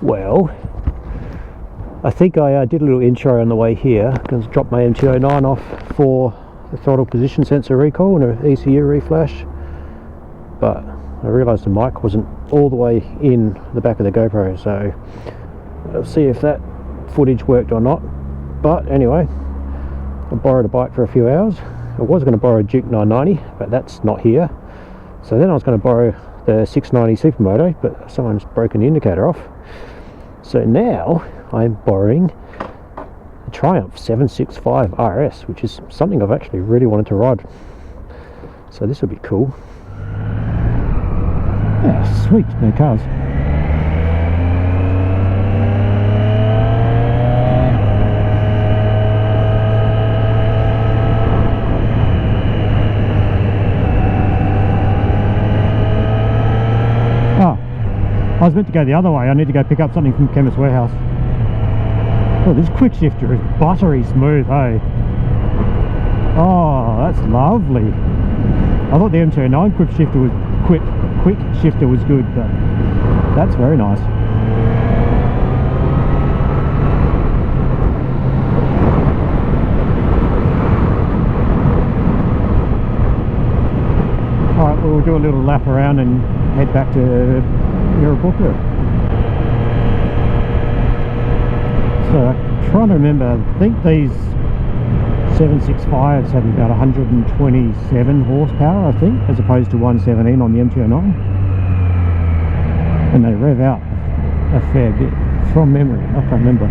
Well, I think I did a little intro on the way here. Going to drop my MT-09 off for the throttle position sensor recall and an ECU reflash, but I realised the mic wasn't all the way in the back of the GoPro, so I'll see if that footage worked or not. But anyway, I borrowed a bike for a few hours. I was going to borrow a Duke 990, but that's not here. So then I was going to borrow the 690 Supermoto, but someone's broken the indicator off. So now I'm borrowing a Triumph 765 RS, which is something I've actually really wanted to ride. So this will be cool. Yeah, sweet, no cars. I was meant to go the other way. I need to go pick up something from Chemist Warehouse. Oh, this quick shifter is buttery smooth, hey? Oh, that's lovely. I thought the MT-09 quick shifter was good, but that's very nice. Alright, we'll do a little lap around and head back to Booker. So I'm trying to remember, I think these 765s have about 127 horsepower, I think, as opposed to 117 on the MT-09, and they rev out a fair bit from memory. I can't remember.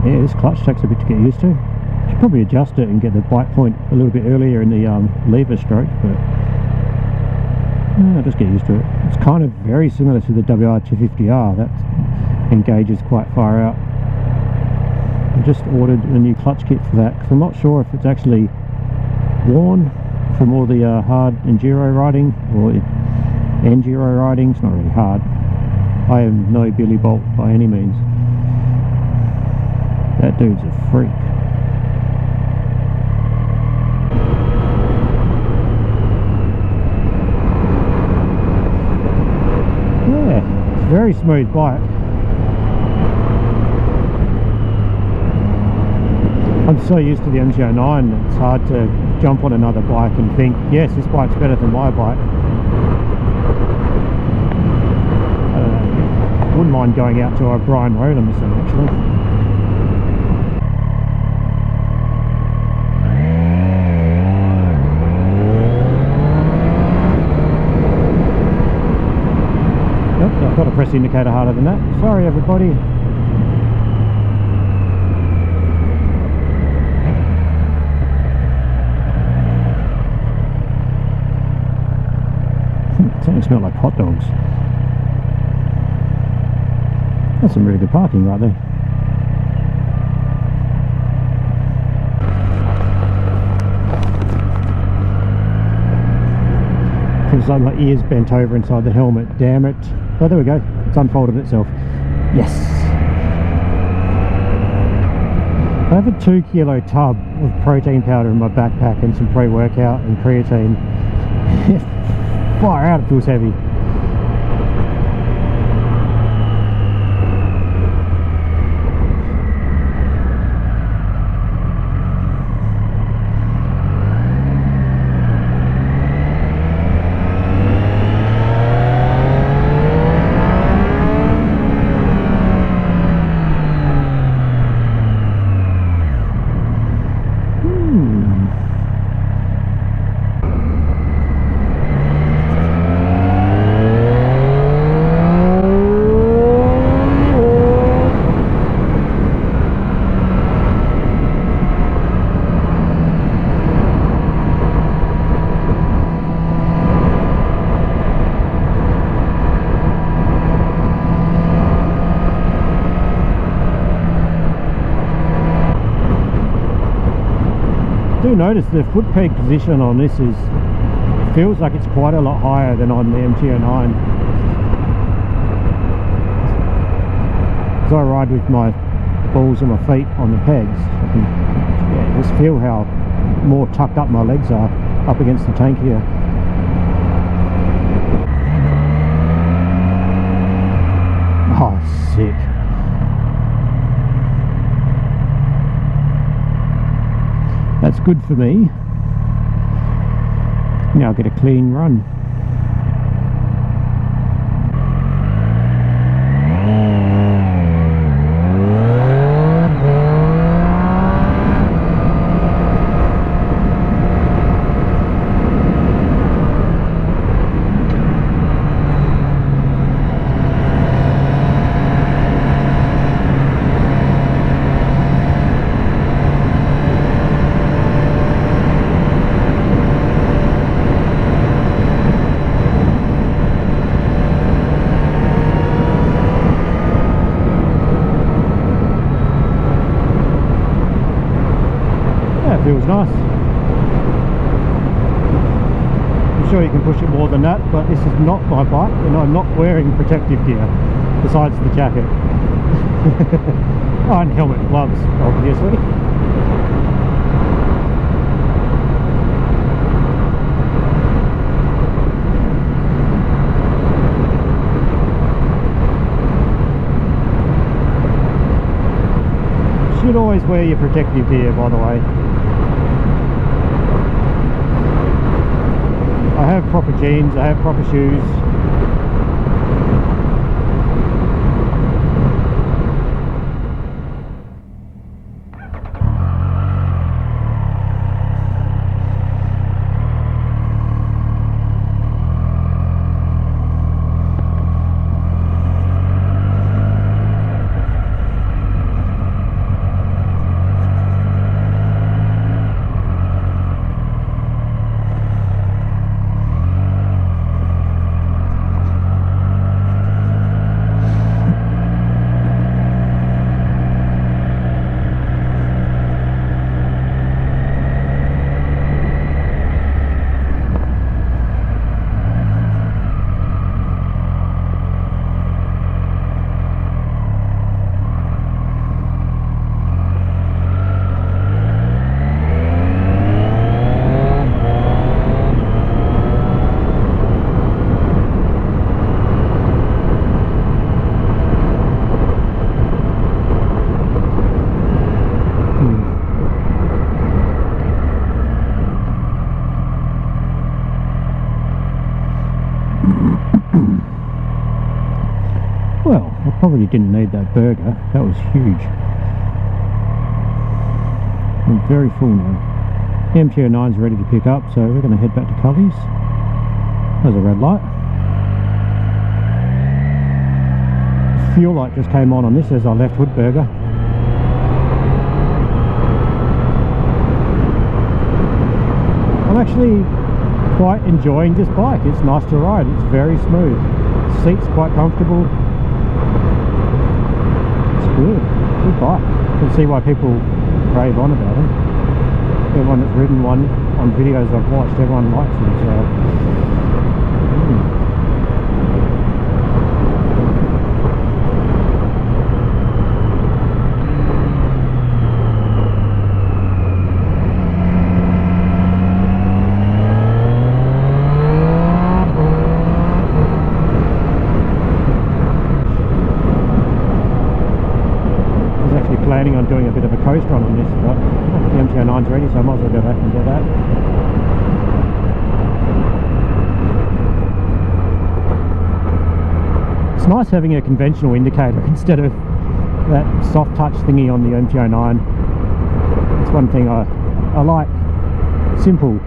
Yeah, this clutch takes a bit to get used to. Should probably adjust it and get the bite point a little bit earlier in the lever stroke, but I'll just get used to it. It's kind of very similar to the WR250R. That engages quite far out. I just ordered a new clutch kit for that because I'm not sure if it's actually worn from all the hard enduro riding or enduro riding. It's not really hard. I am no Billy Bolt by any means. That dude's a freak. Yeah, it's a very smooth bike. I'm so used to the MT-09, it's hard to jump on another bike and think, yes, this bike's better than my bike. I wouldn't mind going out to Brian Road on this one, actually. I've got to press the indicator harder than that. Sorry everybody. It's starting to smell like hot dogs. That's some really good parking right there. Feels like my ears bent over inside the helmet. Damn it. Oh, there we go. It's unfolded itself. Yes! I have a 2 kilo tub of protein powder in my backpack and some pre-workout and creatine. Far out, it feels heavy. Do notice the foot peg position on this feels like it's quite a lot higher than on the MT-09. As I ride with my balls and my feet on the pegs, I can Yeah, just feel how more tucked up my legs are up against the tank here. Oh, sick. That's good for me. Now I'll get a clean run. Feels nice. I'm sure you can push it more than that, but this is not my bike and I'm not wearing protective gear besides the jacket. Oh, and helmet and gloves, obviously. You should always wear your protective gear, by the way. I have proper jeans, I have proper shoes. Well, I probably didn't need that burger, that was huge. I'm very full now. The MT-09's ready to pick up, so we're going to head back to Cully's. There's a red light. Fuel light just came on this as I left Woodburger. I'm actually quite enjoying this bike. It's nice to ride, it's very smooth. The seat's quite comfortable. Good bike. You can see why people rave on about it. Everyone that's ridden one on videos I've watched, everyone likes it. So. Planning on doing a bit of a coast run on this, but the MT-09's ready, so I might as well go back and do that. It's nice having a conventional indicator instead of that soft touch thingy on the MT-09. It's one thing I like. Simple.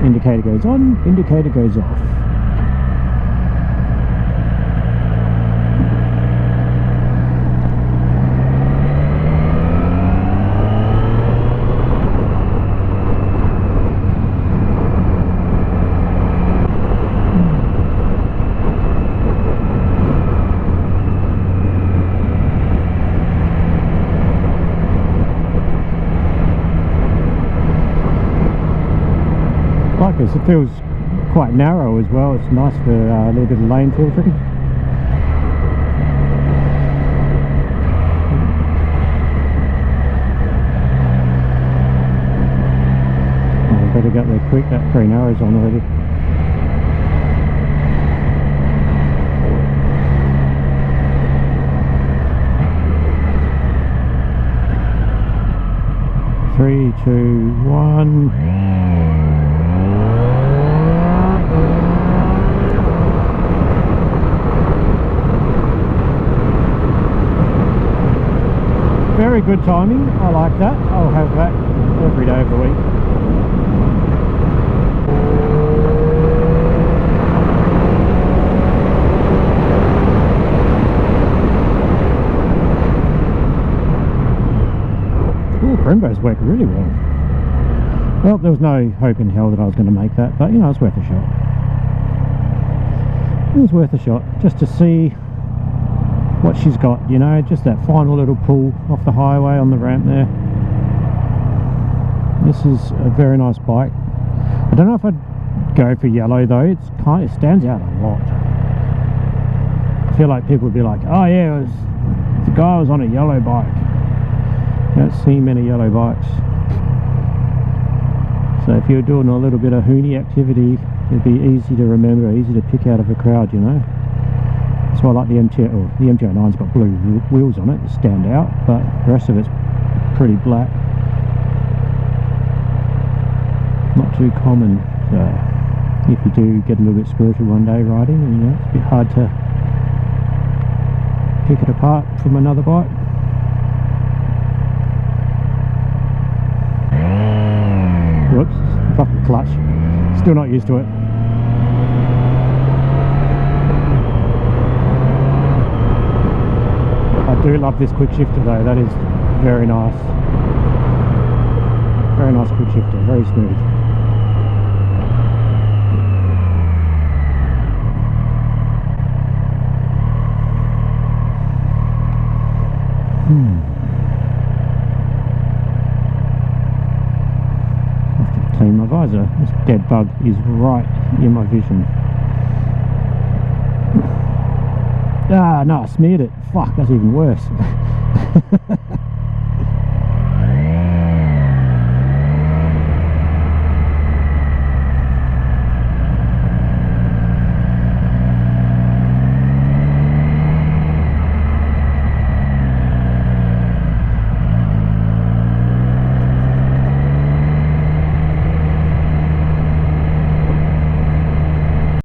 Indicator goes on, indicator goes off. Like this, it feels quite narrow as well. It's nice for a little bit of lane filtering. quick. That green arrow's on already. Three, two, one. Very good timing. I like that. I'll have that every day of the week. Ooh, Brembo's worked really well. Well, there was no hope in hell that I was going to make that, but you know, it's worth a shot. It was worth a shot just to see what she's got, you know, just that final little pull off the highway on the ramp there. This is a very nice bike. I don't know if I'd go for yellow though. It stands out a lot. I feel like people would be like, oh yeah, the guy was on a yellow bike. You don't see many yellow bikes. So if you're doing a little bit of hoony activity, it'd be easy to remember, easy to pick out of a crowd, you know. That's why I like the MT-09's got blue wheels on it, that stand out, but the rest of it's pretty black. Not too common. So if you do get a little bit spirited one day riding, you know, it's a bit hard to pick it apart from another bike. Whoops, fucking clutch. Still not used to it. I do love this quick shifter though, that is very nice. Very nice quick shifter, very smooth. I have to clean my visor. This dead bug is right in my vision. Ah, no, I smeared it. Fuck, that's even worse.